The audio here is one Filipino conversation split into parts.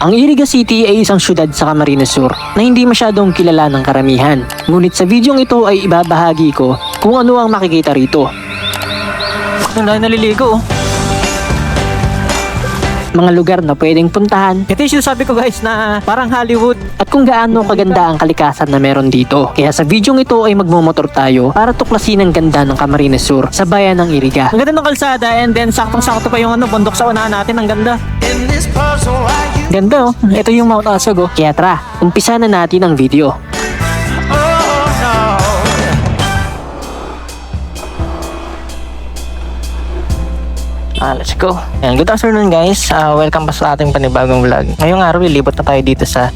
Ang Iriga City ay isang syudad sa Camarines Sur na hindi masyadong kilala ng karamihan. Ngunit sa videong ito ay ibabahagi ko kung ano ang makikita rito. Ang dahil naliligo. Mga lugar na pwedeng puntahan Ito yung sinasabi ko guys na parang Hollywood. at kung gaano kaganda ang kalikasan na meron dito. Kaya sa videong ito ay magmumotor tayo para tuklasin ang ganda ng Camarines Sur sa bayan ng Iriga. Ang ganda ng kalsada and then saktong-sakto pa yung bundok sa unahan natin. Ang ganda. Ganda oh, ito yung Mount Asog oh. Kaya tara, umpisa na natin ang video. Let's go. Ayan, good afternoon guys. Welcome pa sa ating panibagong vlog. Ngayong araw, lilibot na tayo dito sa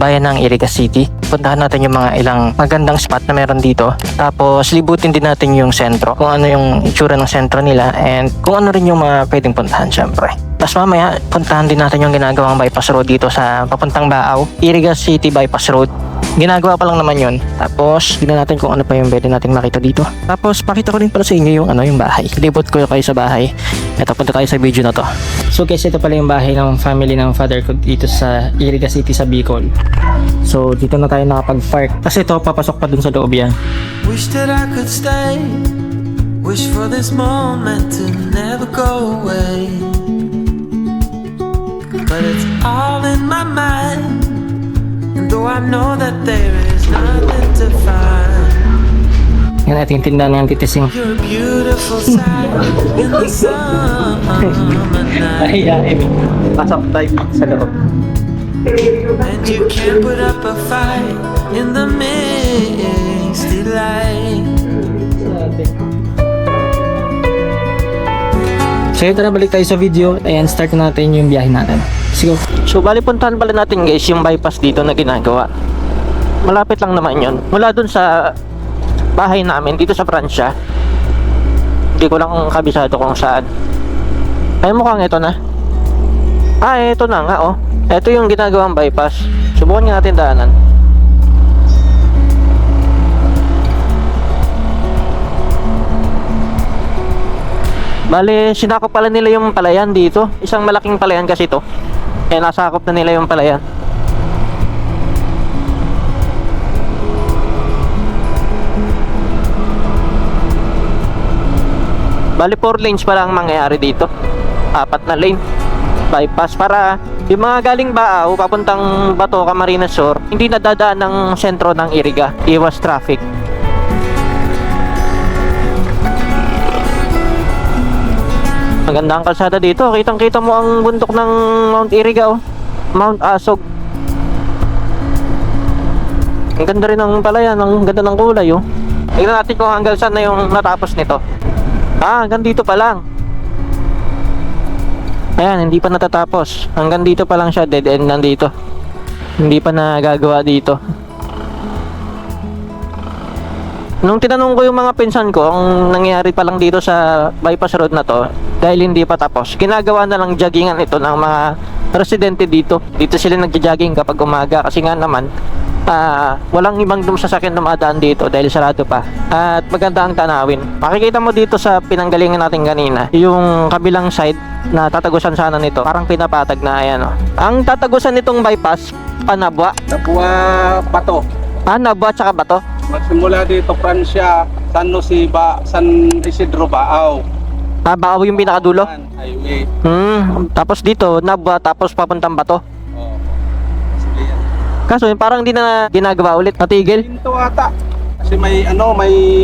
bayan ng Iriga City. Puntahan natin yung mga ilang magandang spot na meron dito. Tapos, libutin din natin yung sentro. Kung ano yung itsura ng sentro nila and kung ano rin yung mga pwedeng puntahan syempre. Tapos mamaya, puntahan din natin yung ginagawang bypass road dito sa papuntang Baaw. Iriga City Bypass Road. Ginagawa pa lang naman yun. Tapos, tignan natin kung ano pa yung pwede natin makita dito. Tapos, pakita ko rin pala sa inyo yung yung bahay. Libot ko kayo sa bahay. Ito, punta tayo sa video na to. So guys, ito pala yung bahay ng family ng father ko dito sa Iriga City sa Bicol. So, dito na tayo nakapag-park. Kasi ito, papasok pa dun sa loob yan. Wish that I could stay. Wish for this moment to never go away. But it's all in my mind. And though I know that there is nothing to find, Yan, ito yung tindahan ng titising. you're a beautiful sight in the summer night. Pasok tayo sa loob. And you can't put up a fight in the misty light. So ito na, balik tayo sa video. Ayan, start na natin yung biyahe natin. Let's go. So bali, puntahan pala natin guys yung bypass dito na ginagawa. Malapit lang naman yun. Mula dun sa bahay namin dito sa Pransya. Hindi ko lang kabisado kung saan. Ay, mukhang ito na. Ito na nga oh. Ito yung ginagawang bypass. Subukan nga natin daanan. Bale, sinakop pala nila yung palayan dito. Isang malaking palayan kasi to. Kaya nasakop na nila yung palayan. Bale, 4 lanes pala ang mangyayari dito. 4 na lane bypass para yung mga galing Baaw papuntang Bato, Camarines Sur hindi nadadaan ng sentro ng Iriga. Iwas traffic. Maganda ang kalsada dito. Kitang-kita mo ang bundok ng Mount Iriga oh. Mount Asog. Ang ganda rin ng palayan. Ang ganda ng kulay oh. Tignan natin kung hanggang saan na yung natapos nito. Hanggang dito pa lang. Ayan, hindi pa natatapos. Hanggang dito pa lang siya. Dead end lang dito. Hindi pa nagagawa dito. Nung tinanong ko yung mga pinsan ko ang nangyayari pa lang dito sa bypass road na to, dahil hindi pa tapos, ginagawa na lang joggingan ito ng mga residente dito. Dito sila nagja-jogging kapag umaga kasi nga naman walang ibang sasakyan na dumadaan dito dahil sarado pa. At maganda ang tanawin. Makikita mo dito sa pinanggalingan natin kanina, yung kabilang side na tatagusan sana nito, parang pinapatag na ayan oh. Ang tatagusan nitong bypass, Nabwa. Nabwa Bato. Nabwa tsaka Bato. Magsimula dito Pransya, San Isidro, Baaw. Baaw yung pinakadulo. Highway. Tapos dito, Nabwa, tapos papuntang Bato. Oh. Sige yan. Kaso parang hindi na ginagawa ulit, natigil. Ito ata. Kasi may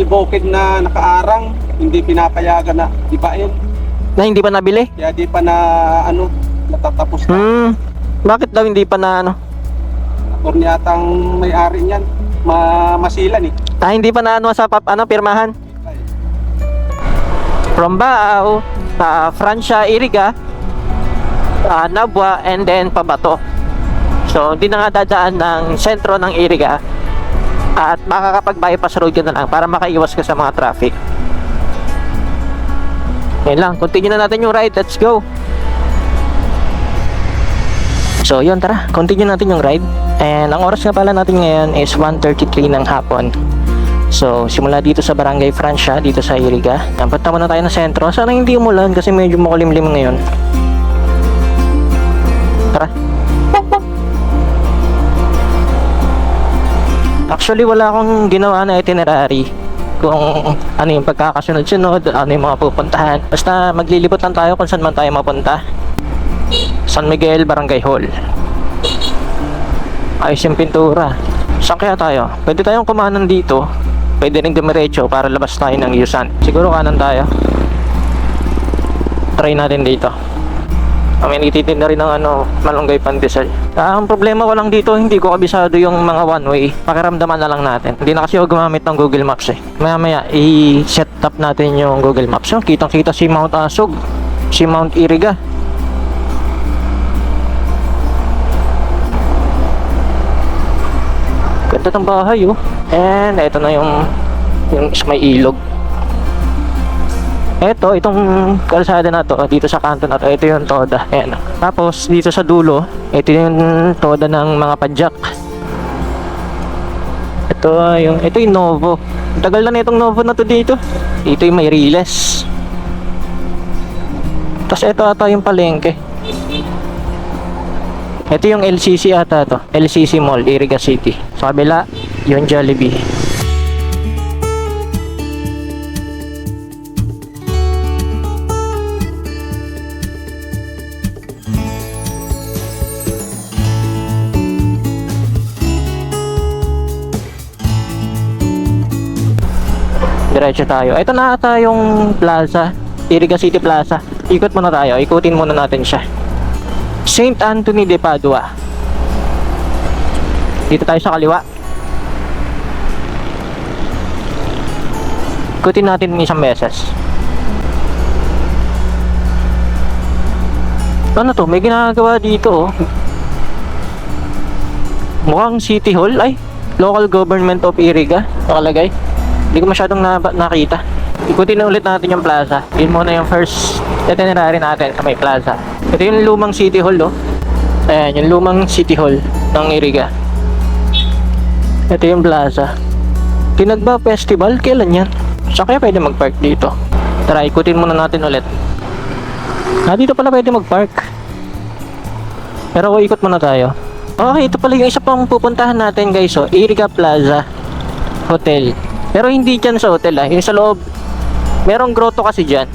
bukid na nakaarang, hindi pinapayagan na ibain. Na hindi pa nabili. Kaya di pa na natatapos na. Bakit daw hindi pa na Or niyatang may-ari niyan, masilan eh. hindi pa na pirmahan. Ay. From Baaw, Francia, Iriga, Nabwa, and then Pabato. So, hindi na nga dadaan ng sentro ng Iriga at makakapag-bypass road ka na lang para makaiwas ka sa mga traffic. Yan lang, continue na natin yung ride. Let's go! So yun, tara, continue natin yung ride. And ang oras nga pala natin ngayon is 1:33 ng hapon. So simula dito sa Barangay Francia, dito sa Iriga. Punta muna tayo ng sentro. Sana hindi umulan kasi medyo makulimlim ngayon. Tara. Actually, wala akong ginawa na itinerary kung ano yung pagkakasunod-sunod, ano yung mga pupuntahan. Basta maglilibot lang tayo kung saan man tayo mapunta. San Miguel, Barangay Hall. Ayos yung pintura. Saan kaya tayo? Pwede tayong kumanan dito. Pwede rin dumiretso para labas tayo ng Yusan. Siguro kanan tayo. Try natin dito. May nititinda rin ng malunggay pandesal. Ang problema ko lang dito, hindi ko kabisado yung mga one way. Pakiramdaman na lang natin. Hindi na kasi ako gumamit ng Google Maps eh. Maya i-set up natin yung Google Maps. So, kitang-kita si Mount Asog, si Mount Iriga. Ganda ng bahay oh. And ito na yung may ilog. Itong kalsada na to, dito sa kanto na to, ito yung toda. Ayan. Tapos, dito sa dulo, ito yung toda ng mga padyak. Ito yung Novo. Tagal na itong Novo na to dito. Ito yung may Riles. Tapos ito ata yung palengke. Ito yung LCC ata to. LCC Mall, Iriga City. Sa kabila, yung Jollibee. Diretso tayo. Ito na ata yung plaza, Iriga City Plaza. Ikot muna tayo. Ikutin muna natin siya. St. Anthony de Padua. Dito tayo sa kaliwa. Ikutin natin isang beses. Ano to? May ginagawa dito oh. Mukhang City Hall. Ay, Local Government of Iriga nakalagay. Hindi ko masyadong nakita. Ikutin na ulit natin yung plaza. Yun muna yung first itinerary natin sa may plaza. Ito yung lumang City Hall oh. Ayan, yung lumang City Hall ng Iriga. Ito yung plaza. Tinagba Festival? Kailan yan? Saan kaya pwede mag-park dito? Tara, ikutin muna natin ulit. Dito pala pwede mag-park. Pero ikot muna tayo. Okay, ito pala yung isa pang pupuntahan natin guys oh. Iriga Plaza Hotel. Pero hindi dyan sa hotel yung sa loob. Merong grotto kasi dyan.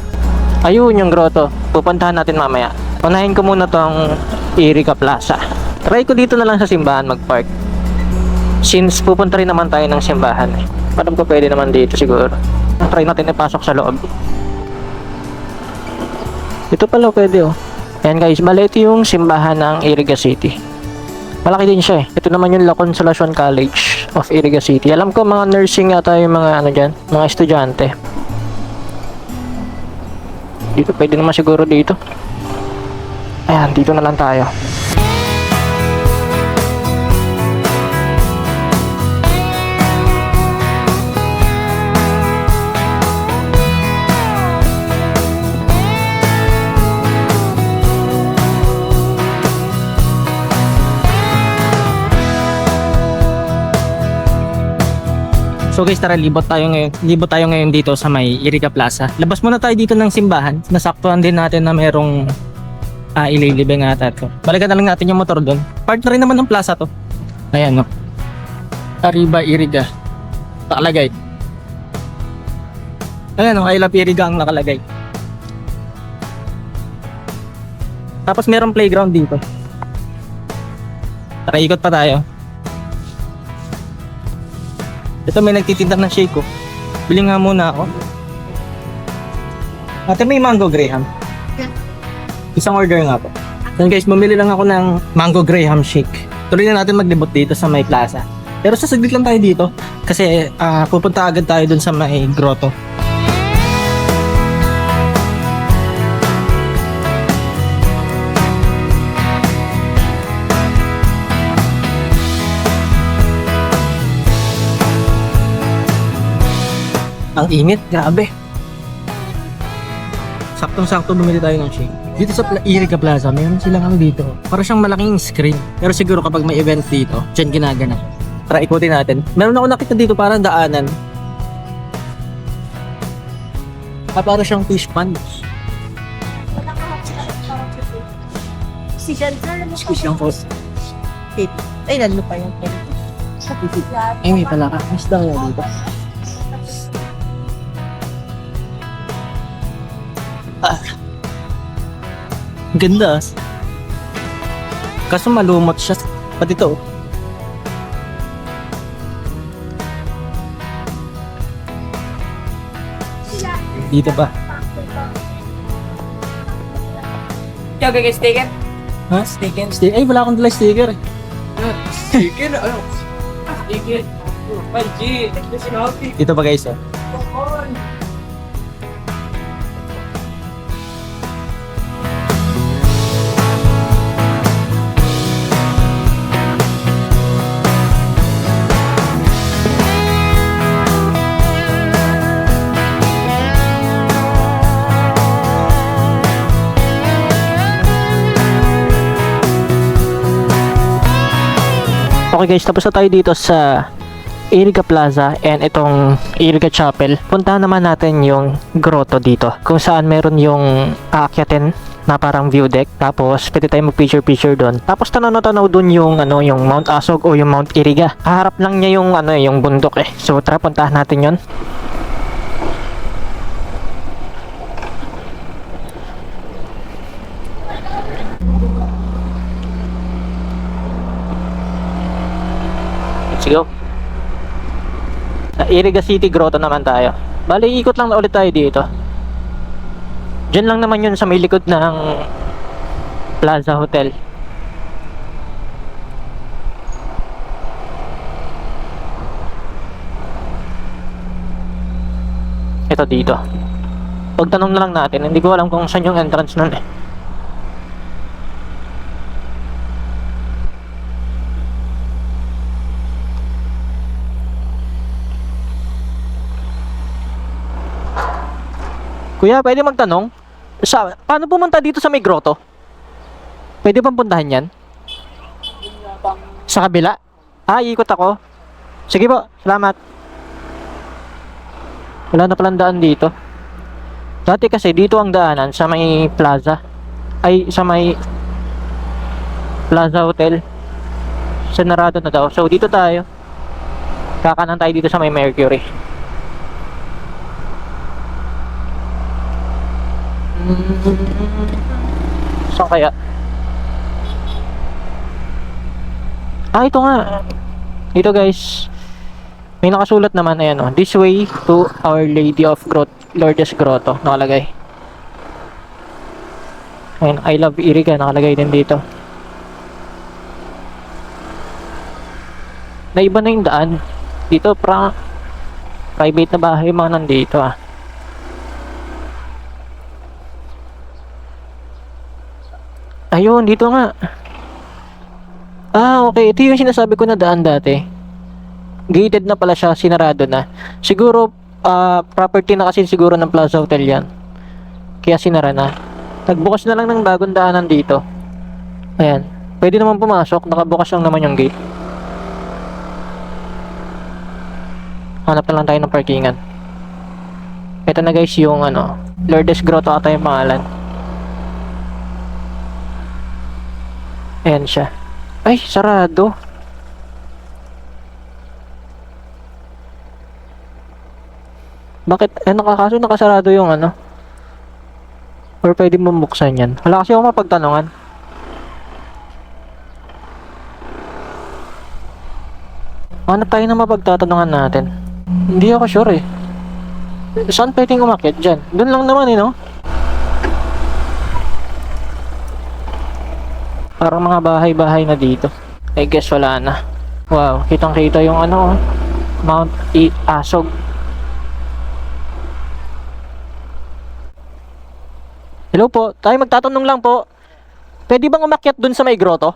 Ayun yung grotto. Pupuntahan natin mamaya. Unahin ko muna tong Iriga Plaza. Try ko dito na lang sa simbahan mag-park. Since pupunta rin naman tayo ng simbahan alam ko pwede naman dito siguro. Try natin ipasok sa loob. Ito pala pwede oh. Ayan guys, bale ito yung simbahan ng Iriga City. Malaki din siya eh. Ito naman yung La Consolacion College of Iriga City. Alam ko mga nursing yata yung mga dyan, mga estudyante. Dito pwede naman siguro dito. Ayan, dito na lang tayo. So guys, tara libot tayo ngayon dito sa may Iriga Plaza. Labas muna tayo dito ng simbahan. Nasaktuhan din natin na merong ililibing ata to. Balikan na lang natin yung motor doon. Part na rin naman ng plaza to. Ayan no. Arriba Iriga. Nakalagay. Ayan no, I love Iriga ang nakalagay. Tapos merong playground dito. Tara, ikot pa tayo. Ito may nagtitinda ng shake ko. Bili nga muna ako. Ate, may mango graham. Isang order nga po. Then guys, bumili lang ako ng mango graham shake. Tuloy na natin maglibot dito sa may plaza. Pero sasaglit lang tayo dito. Kasi pupunta agad tayo dun sa may grotto. Ang init, grabe. Saktong-sakto bumili tayo ng shake. Dito sa Iriga Plaza, mayroon silang dito. Para siyang malaking screen. Pero siguro kapag may event dito, dyan ginaganap. Tara, ikutin natin. Meron ako nakita dito parang daanan. Para siyang fish pond. Si Jan, sir, ano Excuse lang po. Ay, lalo pa yung May pala ka. Miss daw yan dito. Ganda. Kaso malumot siya. Pati to. Dito ba? Yo, gagawin sticker? Ha? Sticker? Ay, wala akong dala sticker. Sticker? Ano? Sticker. 5G. Sinabi. Dito ba guys? Okay guys, tapos na tayo dito sa Iriga Plaza and itong Iriga Chapel. Puntahan naman natin yung grotto dito, kung saan meron yung aakyatin na parang view deck. Tapos pwede tayo mag-picture doon. Tapos tanaw doon yung yung Mount Asog o yung Mount Iriga. Haharap lang niya yung yung bundok eh. So tara, puntahan natin yon. Let's go. Sa Iriga City Grotto naman tayo. Bali, ikot lang na ulit tayo dito. Diyan lang naman yun sa may likod ng Plaza Hotel. Ito dito. Pagtanong na lang natin, hindi ko alam kung saan yung entrance nun eh. Kuya, pwede magtanong? Paano pumunta dito sa may grotto? Pwede bang puntahan yan? Sa kabila? Ikot ako. Sige po, salamat. Wala na palang daan dito. Dati kasi dito ang daanan sa may plaza. Sa may Plaza Hotel. Sinarado na daw. So dito tayo. Kakanan tayo dito sa may Mercury. Saan kaya? Ito nga. Dito guys. May nakasulat naman, ayan o. This way to Our Lady of Lourdes Grotto. Nakalagay. Ayan, I love Iriga. Nakalagay din dito. Naiba na yung daan. Dito private na bahay mga nandito ah. Ayun, dito nga. Okay. Ito yung sinasabi ko na daan dati. Gated na pala siya, sinarado na. Siguro, property na kasi siguro ng Plaza Hotel yan. Kaya sinara na. Nagbukas na lang ng bagong daanan dito. Ayan. Pwede naman pumasok. Nakabukas lang naman yung gate. Hanap na lang tayo ng parkingan. Ito na guys yung Lourdes Grotto ata yung pangalan. Ayan siya. Ay, sarado. Bakit? Nakasarado yung or pwede mo buksan yan. Wala kasi ako mapagtanungan. Hanap tayo na mapagtatanungan natin. Hindi ako sure eh. Saan pwedeng umakyat dyan? Doon lang naman no? Parang mga bahay-bahay na dito. I guess wala na. Wow, kitang-kita yung Mount Asog. Hello po, tayo magtatanong lang po. Pwede bang umakyat dun sa may grotto?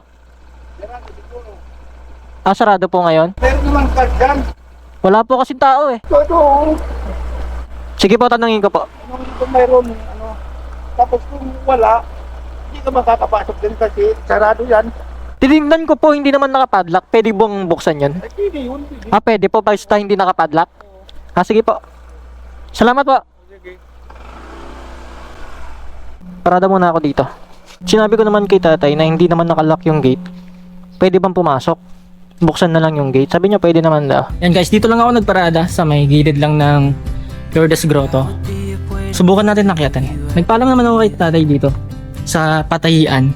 Sarado po ngayon? Meron naman ka dyan. Wala po kasing tao eh. Todo. Sige po, tanungin ko po. Kung mayroon, tapos kung wala, hindi ka makakapasok din kasi sarado yan. Tinignan ko po, hindi naman nakapadlock. Pwede bang buksan yun? Ay, hindi yun. Hindi. Pwede po, basta hindi nakapadlock. Sige po. Salamat po. Sige. Parada muna ako dito. Sinabi ko naman kay tatay na hindi naman nakalock yung gate. Pwede bang pumasok? buksan na lang yung gate. Sabi niya pwede naman daw. Yan guys, dito lang ako nagparada sa may gilid lang ng Lourdes Grotto. Subukan natin nakyatan. Nagpaalam naman ako kay tatay dito sa patahian.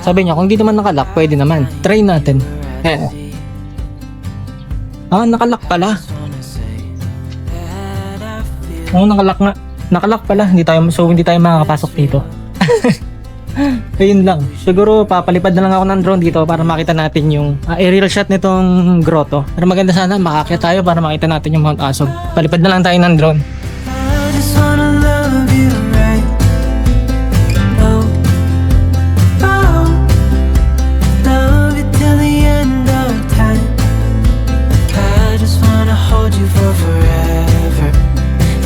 Sabi niya, kung di naman nakalock, pwede naman. Try natin. Ayan. Nakalock pala. Nakalock nga. Nakalock pala. Hindi tayo makakapasok dito. Ayun lang. Siguro papalipad na lang ako ng drone dito para makita natin yung aerial shot nitong grotto. Pero maganda sana makaakyat tayo para makita natin yung Mount Asog. Palipad na lang tayo ng drone. I just wanna love you right. Oh, oh, love you till the end of time. I just wanna hold you for forever.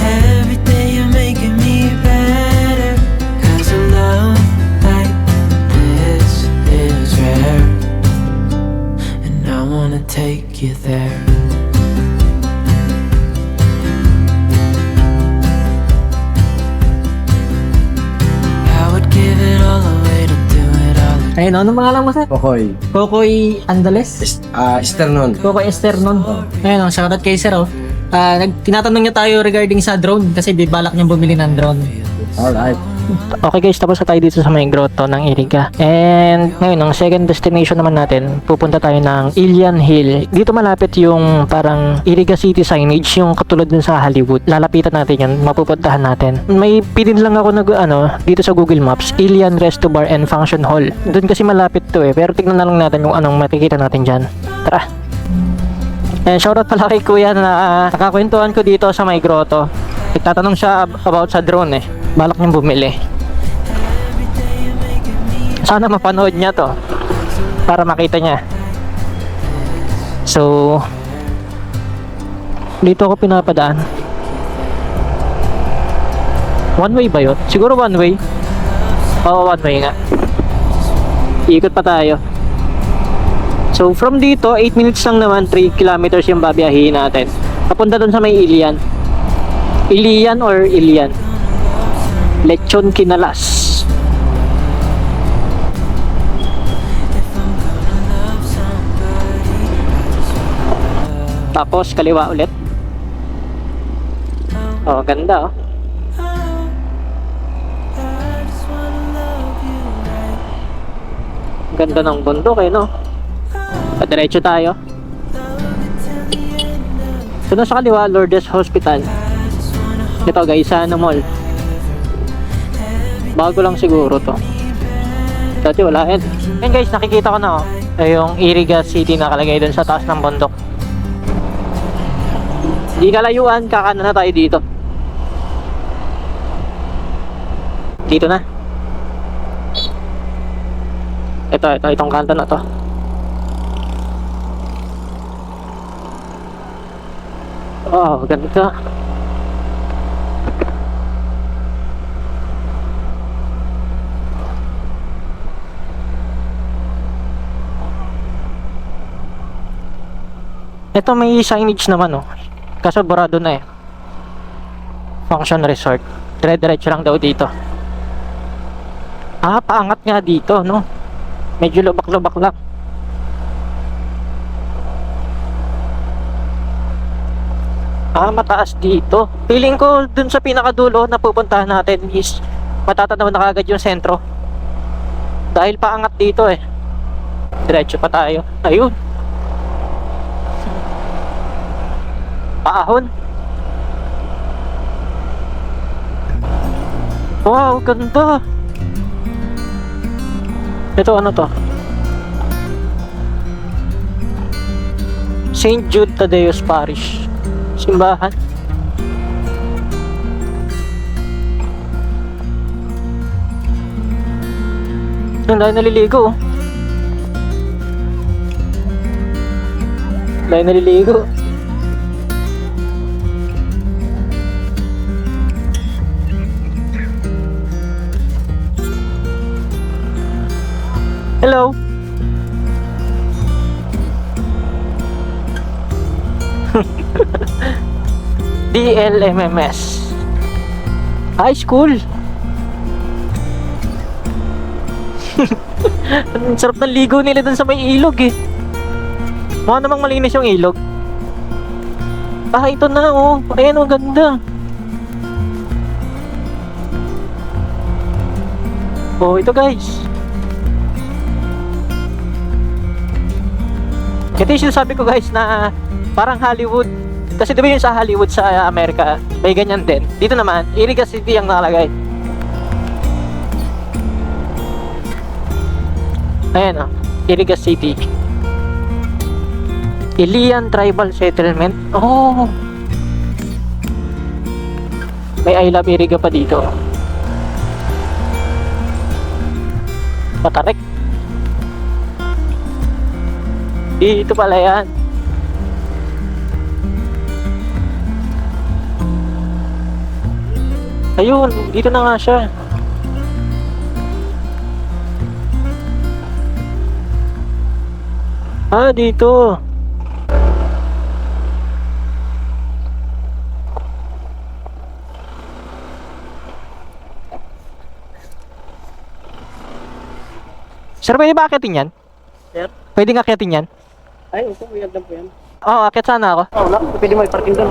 Every day you're making me better. 'Cause a love like this is rare, and I wanna take you there. Ayun, anong pangalan mo sir? Kokoy. Kokoy Andales? Esternon. Kokoy Esternon. Ayun, shoutout kay sir. Tinatanong niya tayo regarding sa drone kasi di balak niyang bumili ng drone. Alright. Okay guys, tapos na tayo dito sa may grotto ng Iriga. And ngayon, ang second destination naman natin, pupunta tayo ng Ilian Hill. Dito malapit yung parang Iriga City signage, yung katulad dun sa Hollywood. Lalapitan natin yun, mapupuntahan natin. May pinin lang ako dito sa Google Maps, Ilian Resto Bar and Function Hall. Doon kasi malapit to pero tignan na lang natin kung anong makikita natin dyan. Tara! And shoutout pala kay kuya na nakakwentuhan ko dito sa may grotto. Nagtatanong siya about sa drone balak niyang bumili. Sana mapanood niya to para makita niya. So dito ako pinapadaan. One way ba yun? Siguro one way. Oo, one way nga. Ikot pa tayo. So from dito 8 minutes lang naman, 3 kilometers yung babiyahin natin papunta dun sa may Ilian. Ilian or Ilian? Lechon Kinalas. Tapos kaliwa ulit. Oh, ganda Ganda ng bundok no? Padiretso tayo. Ito na sa kaliwa, Lourdes Hospital. Ito guys, sa mall. Bago lang siguro to. Dati wala yan. Yan guys, nakikita ko na yung Iriga City nakalagay dun sa taas ng bundok. Di kalayuan, kakanan na tayo dito. Dito na. Itong kanto na to. Oh, ganda. Ito may signage naman kaso barado na Function Resort. Dire-diretso lang daw dito. Paangat nga dito medyo lubak-lubak lang. Mataas dito. Feeling ko dun sa pinakadulo na pupuntahan natin is matatanaw na kagad yung sentro dahil paangat dito diretso pa tayo. Ayun, paahon. Wow, ganda. Ito ano to? St. Jude Tadeus Parish. Simbahan. Ang dahil naliligo. Dahil naliligo. Hello. DLMMS High School. Ang sarap ng ligo nila dun sa may ilog Mukha namang malinis yung ilog. Ah, ito na oh. Ayan, ang ganda. Oh, ito guys. Ito yung sinasabi ko guys na parang Hollywood. Kasi diba yung sa Hollywood sa Amerika, may ganyan din. Dito naman, Iriga City ang nakalagay. Ayan oh, Iriga City. Ilian Tribal Settlement. Oh! May I Love Iriga pa dito. Patarek. Dito pala yan. Ayun, dito na nga siya. Ah, dito. Sir, pwede ba akitin yan? Sir? Pwede nga akitin yan? Ay, opo, weird lang po yan. Oo, akit sana ako. Wala, pwede mo i-parking doon.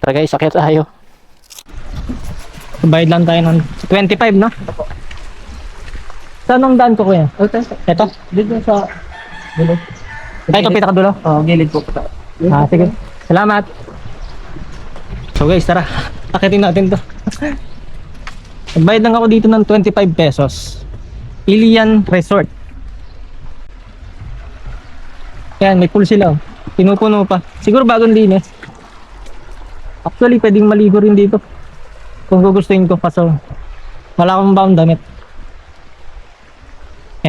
Tara guys, akit tayo. Bayad lang tayo ng 25, no? Saan ang daan ko, kuya? Ito? Dito sa... Ay, ito pinakadulo? Oh, gilid po. Ah, sige. Salamat. So guys, tara. Akitin natin to. Nagbayad lang ako dito ng 25 pesos. Ilian Resort. Yan, may pool sila. Oh. Pinupuno pa. Siguro bagong linis. Actually, pwedeng maligo rin dito. Kung gugustuhin ko. Kaso, wala akong baong damit.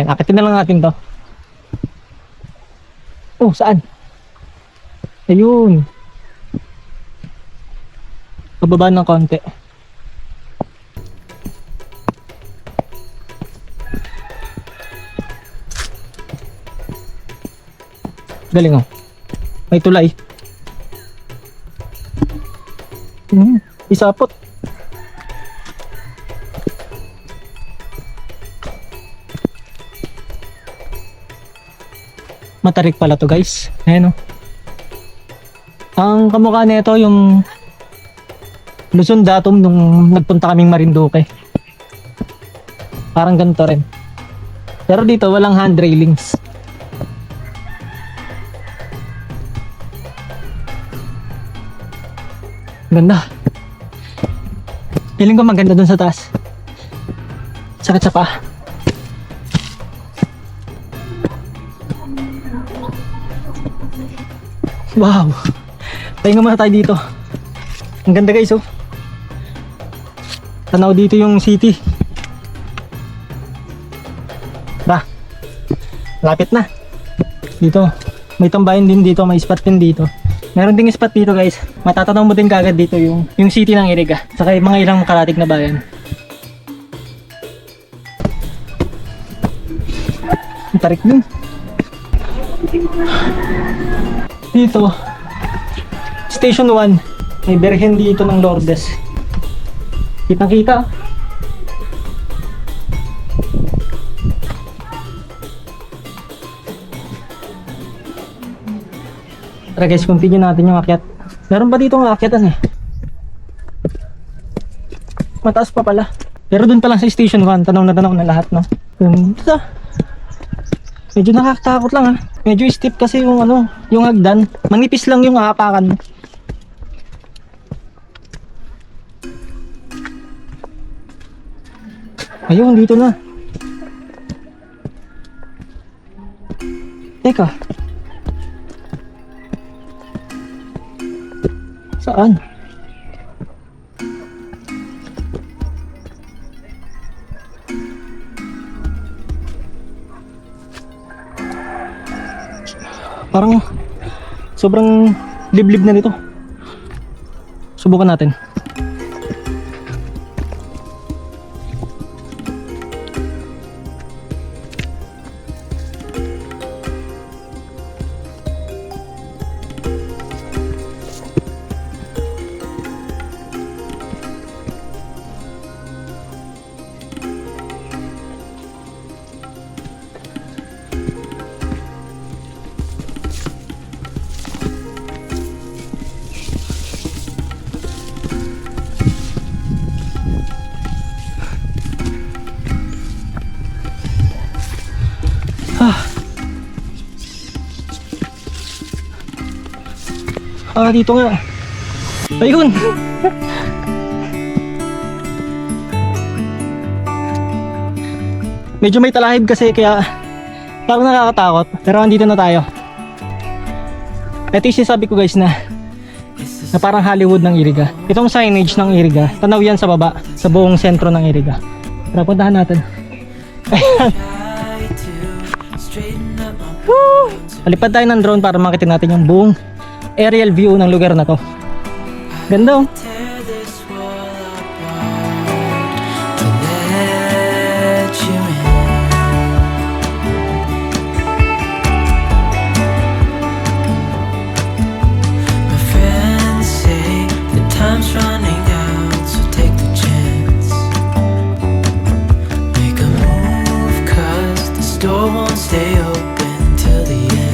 Yan, akitin na lang natin to. Oh, saan? Ayun. Pababa ng konti. Galing oh. May tulay. Isapot. Matarik pala to guys. Ayan oh. Ang kamukha nito yung Luzon Datum nung nagpunta kaming Marinduque. Parang ganito rin. Pero dito walang hand railings. Ganda. Feeling ko maganda dun sa taas. Sakit sa paa. Wow. Pahinga muna tayo dito. Ang ganda guys oh. Tanaw dito yung city. Tara. Lapit na. Dito. May tambayan din dito. May spot din dito. Meron ding spot dito guys. Matatanaw mo din kagad dito yung city ng Iriga. Saka yung mga ilang karatig na bayan. Ang tarik din. Dito. Station 1. May berhen dito ng Lourdes. Kitang kita. Tara guys, continue natin yung akyat. Meron pa dito ng akyatan eh. Mataas pa pala. Pero dun pa lang sa station 1, tanaw na lahat no. Ganda. Medyo nakakatakot lang ha. Medyo steep kasi yung yung hagdan. Manipis lang yung hapakan mo. Ayun, dito na. Teka. Saan? Parang sobrang liblib na dito. Subukan natin. Ah, dito nga. Ayun! Medyo may talahib kasi kaya parang nakakatakot. Pero andito na tayo. Ito yung sinasabi ko guys na parang Hollywood ng Iriga. Itong signage ng Iriga, tanaw yan sa baba, sa buong sentro ng Iriga. Tara, puntahan natin. Ayan. Woo! Palipad tayo ng drone para makita natin yung buong aerial view ng lugar na to. Ganda oh. Tear this wall apart to let you in. My friends say the time's running out, so take the chance. Make a move, 'cause the store won't stay open till the end.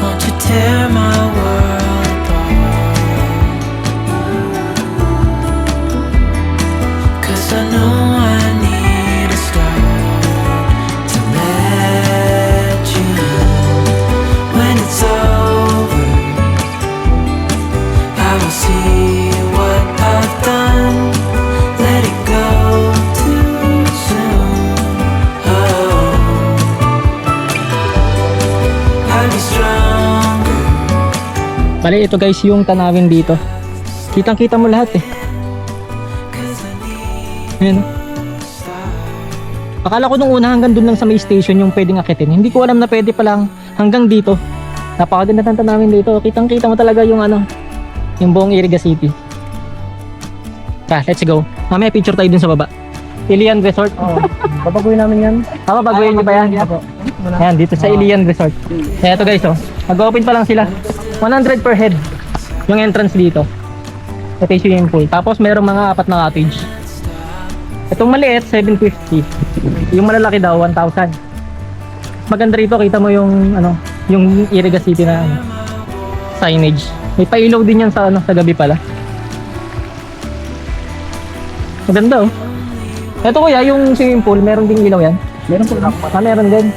Won't you tear my world apart? 'Cause I know I need a start to let you in. When it's over, I will see what I've done. Let it go too soon. Oh, I'll be stronger. Bali, ito guys yung tanawin dito. Kitang kita mo lahat eh. 'Cause I need Ayan oh. Akala ko nung una hanggang dun lang sa may station yung pwedeng akitin. Hindi ko alam na pwede palang hanggang dito. Napakaganda ng tanawin dito. Kitang kita mo talaga yung ano, yung buong Iriga City. Let's go. Mamaya picture tayo dun sa baba. Ilian Resort. Babaguhin namin yan. Babaguhin niyo ba yan? Ayan, dito sa Ilian Resort. Kaya ito guys, oh. Mag-open pa lang sila. 100 per head yung entrance dito. Ito yung swimming pool. Tapos merong mga apat na cottage. Itong maliit, 750. Yung malalaki daw, 1,000. Maganda rito, kita mo yung ano, yung Iriga City na ano, signage. May pailaw din yan sa ano, sa gabi pala. Maganda oh. Ito kuya, yung swimming pool, meron ding ilaw yan? Meron po. Meron din.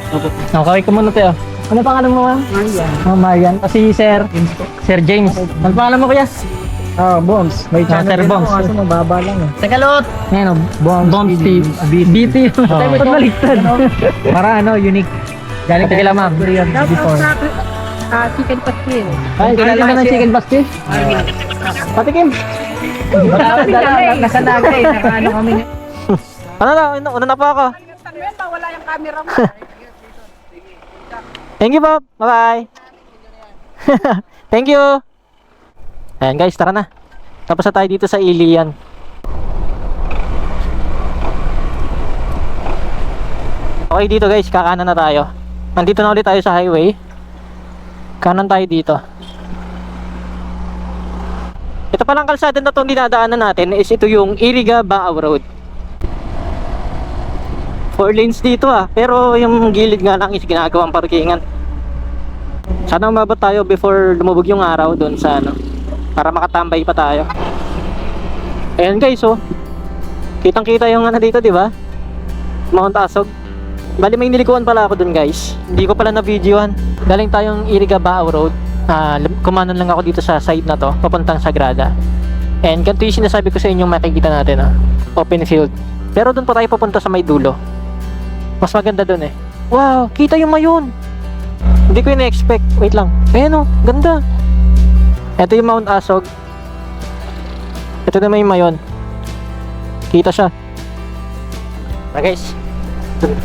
Okay, ko muna tayo. Ano pangalan mo? Marian. Marian. Si Sir James. Ano pangalan mo kuya? Bombs. May channel Sir Bombs. Kaso mababa lang eh. Tagalot! Ayan o, Bombs TV. BT. Tayo ito baliktad. Para ano, unique. Galing ka kila ma'am. Before. Chicken pastil. Ay, kilala ka ng chicken pastil? Patikim. Nasa naga eh. Nakaano kami. Ano na, una na po ako. Wala yung camera mo. Thank you po. Bye-bye. Thank you. Ayan guys, tara na. Tapos na tayo dito sa Ilian. Okay dito guys, kakanan na tayo. Nandito na ulit tayo sa highway. Kanan tayo dito. Ito palang kalsada na itong dinadaanan natin is ito yung Iriga Baaw Road. 4 lanes dito pero yung gilid nga lang is ginagawang parkingan. Sana umabot tayo before lumubog yung araw doon sa ano, para makatambay pa tayo. Ayan guys oh. Kitang kita yung ano dito, di ba? Mount Asog. Bali may nilikuan pala ako doon guys. Hindi ko pala na videohan. Galing tayong Iriga Baaw Road. Kumanan lang ako dito sa side na to, papuntang Sagrada. And ganito yung sinasabi ko sa inyong makikita natin open field. Pero doon pa tayo papunta sa may dulo. Mas maganda doon eh. Wow, kita yung mayon. Hindi ko ina-expect. Wait lang. Ayan oh, ganda. Ito yung Mount Asog. Ito naman yung mayon. Kita siya. Guys,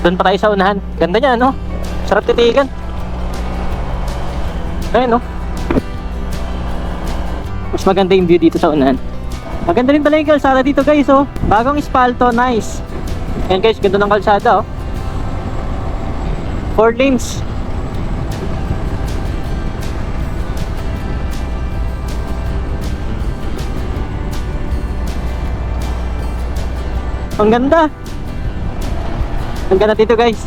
doon pa tayo sa unahan. Ganda niya no? Sarap titigan. Ayan no? Mas maganda yung view dito sa unahan. Maganda rin pala yung kalsada dito guys oh. Bagong espalto, nice. Ayan guys, ganda ng kalsada oh. 4 lanes. Ang ganda. Ang ganda dito guys.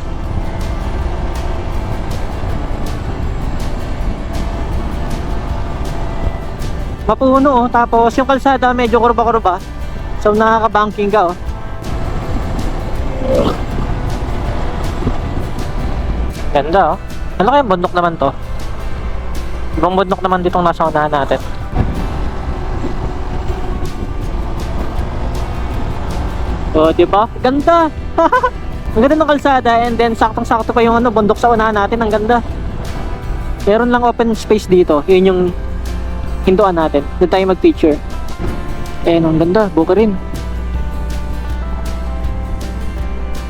Mapuno oh. Tapos yung kalsada medyo kurba-kurba. So nakaka-banking ka oh. Ganda oh. Ano kaya bundok naman to? Ibang bundok naman ditong nasa unahan natin. Oh, di ba? Ganda. Ang ganda ng kalsada, and then saktong-sakto pa yung bundok sa unahan natin. Ang ganda. Meron lang open space dito. Yun yung hinduan natin. Doon tayo mag-picture. Ang ganda. Buka rin.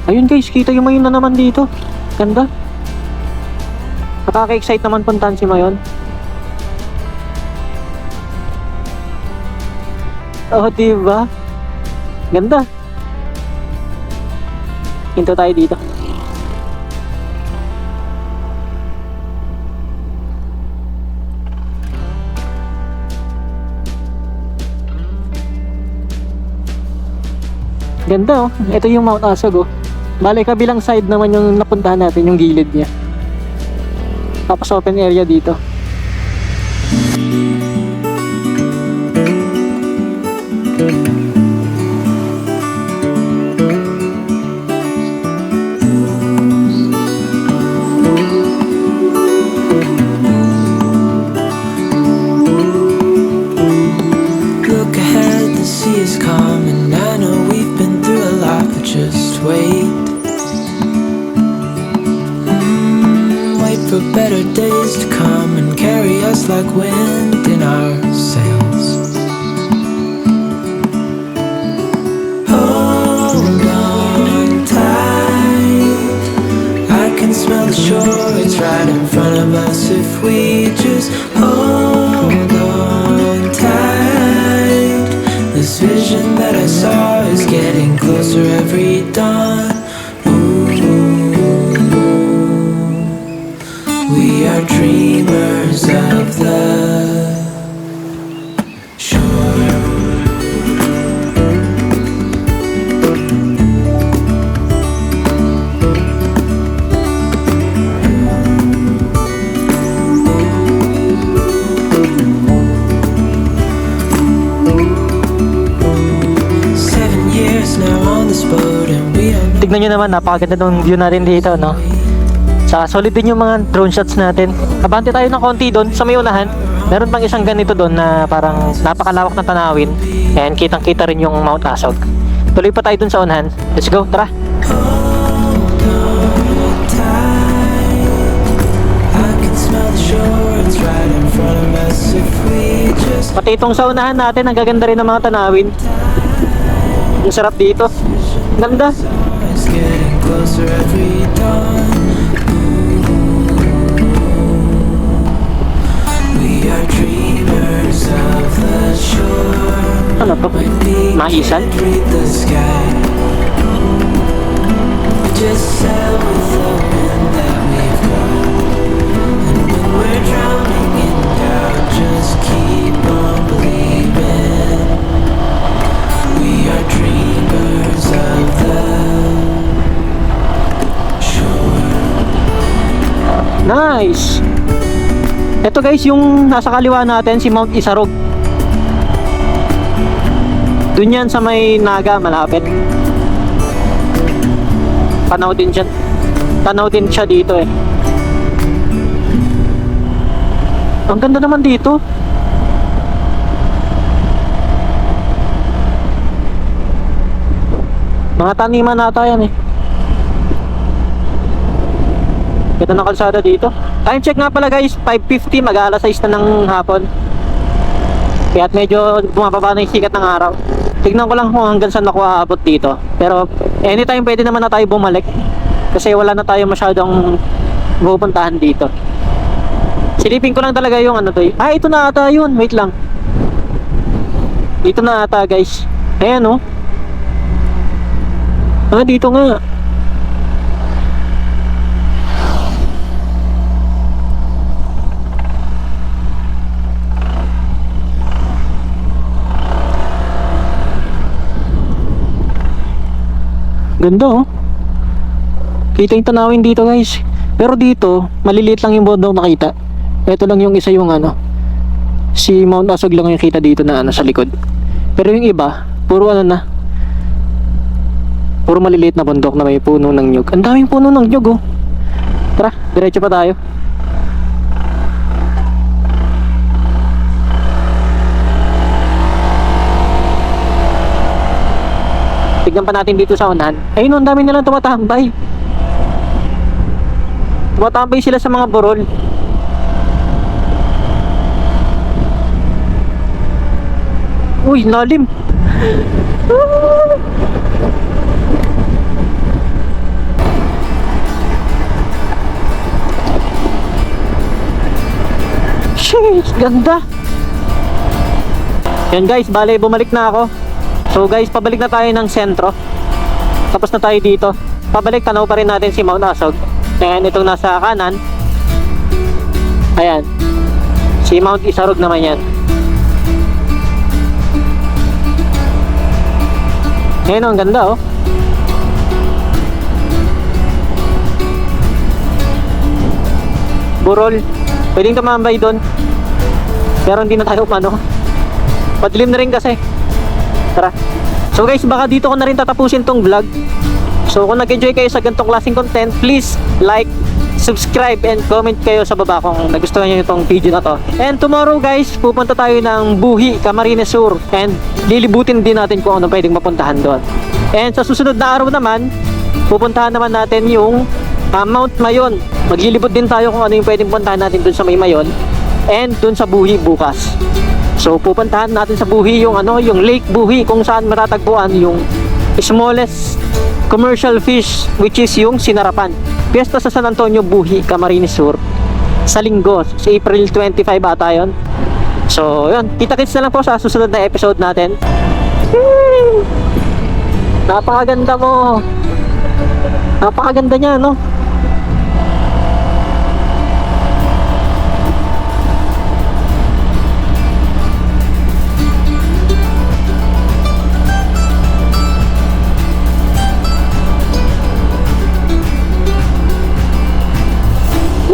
Ayun guys, kita yung Mayon na naman dito. Ganda. Nakaka-excite naman puntahan si Mayon. Oh, diba? Ganda. Hinto tayo dito. Ganda oh. Ito yung Mount Asog oh. Bale, kabilang side naman yung napuntahan natin, yung gilid niya. Tapos open area dito. Look ahead, the sea is calm, and I know we've been through a lot, but just wait. Wait for better days to come and carry us like wind in our sails. Hold on tight, I can smell the shore, it's right in front of us if we just hold on tight. This vision that I saw is getting closer every dawn. We are dreamers of the shore. Tignan nyo naman, napakaganda ng view natin dito, no? Saka solid din yung mga drone shots natin. Abante tayo ng konti doon sa may unahan. Meron pang isang ganito doon na parang napakalawak ng tanawin. Ayan, kitang-kita rin yung Mount Asog. Tuloy pa tayo doon sa unahan. Let's go, tara! Pati itong sa unahan natin, ang gaganda rin ng mga tanawin. Ang sarap dito. Ganda. It's getting closer every dawn. We are dreamers of the shore. Ano to? Maisan? Read the sky. We just sail with the wind that we've got. And when we're drowning in doubt, just keep on believing. We are dreamers of the Nice! Ito guys, yung nasa kaliwa natin, si Mount Isarog. Doon yan sa may Naga, malapit. Tanaw din siya dito eh. Ang ganda naman dito. Mga taniman nata yan eh. Ganda ng kalsada dito. Time check nga pala guys, 5:50, mag-aalas 6 na ng hapon. Kaya't medyo bumababa na yung sikat ng araw. Tignan ko lang kung hanggang saan ako aabot dito. Pero anytime pwede naman na tayo bumalik. Kasi wala na tayo masyadong pupuntahan dito. Silipin ko lang talaga yung ano to. Ah, ito na ata yun. Wait lang. Dito na ata guys. Ayan oh. Ah, dito nga. Ganda oh. Kita yung tanawin dito guys. Pero dito, maliliit lang yung bundok nakita. Ito lang yung isa yung ano. Si Mount Asog lang yung kita dito na ano sa likod. Pero yung iba, puro ano na. Puro maliliit na bundok na may puno ng nyug. Ang daming puno ng nyug oh. Tara, diretso pa tayo. tignan pa natin dito sa unahan. Ayun, ang dami nilang tumatambay. Tumatambay sila sa mga burol. Uy, lalim. Sheesh, ganda. Yan guys, bale bumalik na ako. So guys, pabalik na tayo ng sentro. Tapos na tayo dito. Pabalik, tanaw pa rin natin si Mount Asog. Ayan, itong nasa kanan. Ayan. Si Mount Isarog naman yan. Ayan, ang ganda oh. Burol. Pwedeng tumambay doon. Pero hindi na tayo umano. Padilim na rin kasi. Tara. So guys, baka dito ko na rin tatapusin tong vlog. So kung nag-enjoy kayo sa ganitong klaseng content, please like, subscribe, and comment kayo sa baba kung nagustuhan nyo itong video na to. And tomorrow guys, pupunta tayo ng Buhi, Camarines Sur. And lilibutin din natin kung ano pwedeng mapuntahan doon. And sa susunod na araw naman, pupuntahan naman natin yung Mount Mayon. Maglilibot din tayo kung ano yung pwedeng puntahan natin dun sa may Mayon. And dun sa Buhi bukas. So pupuntahan natin sa Buhi yung yung Lake Buhi, kung saan matatagpuan yung smallest commercial fish, which is yung sinarapan. Piyesta sa San Antonio, Buhi, Camarines Sur sa linggo, sa April 25 ata yun. So yun, kita-kits na lang po sa susunod na episode natin. Napakaganda mo. Napakaganda niya, no?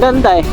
Ganda eh.